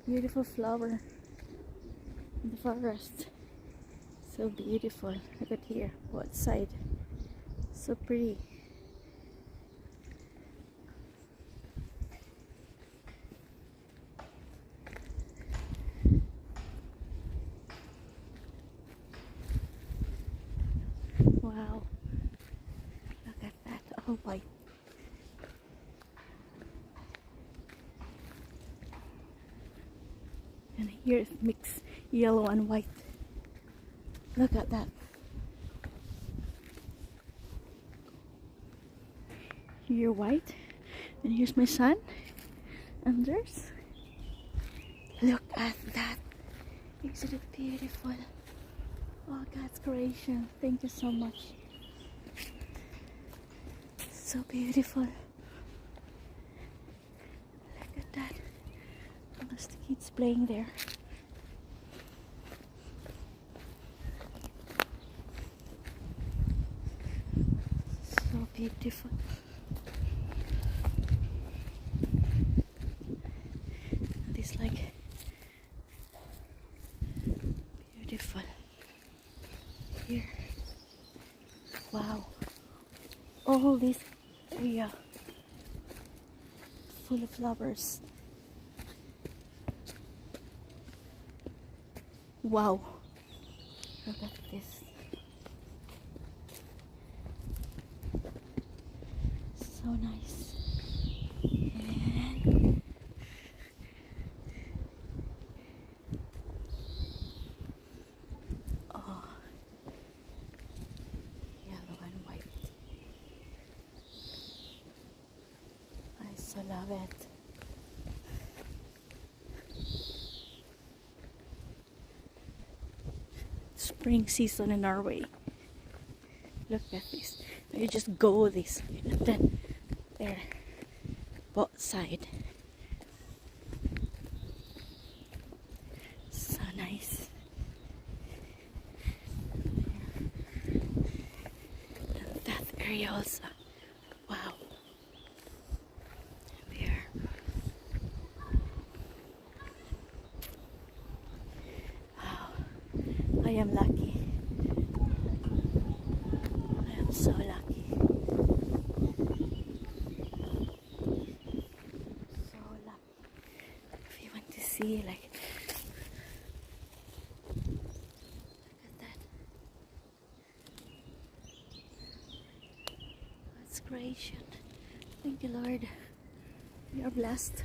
Beautiful flower in the forest. So beautiful. Look at here, both side. So pretty. Wow. Look at that. All white. And here is mixed yellow and white. Look at that. Here white. And here's my son. Anders. Look at that. Isn't it beautiful? Oh, God's creation. Thank you so much. So beautiful. Look at that. There's the kids playing there. So beautiful. This like beautiful. Here. Wow. All this area full of flowers. Wow. Look at this. So nice. And oh, yellow and white. I so love it. Spring season in Norway. Look at this. You just go this and then there, both side. So nice. And that area also. Wow. There. Wow. I am lucky. I am so lucky. So lucky. If you want to see like, look at that. God's creation. Thank you, Lord. We are blessed.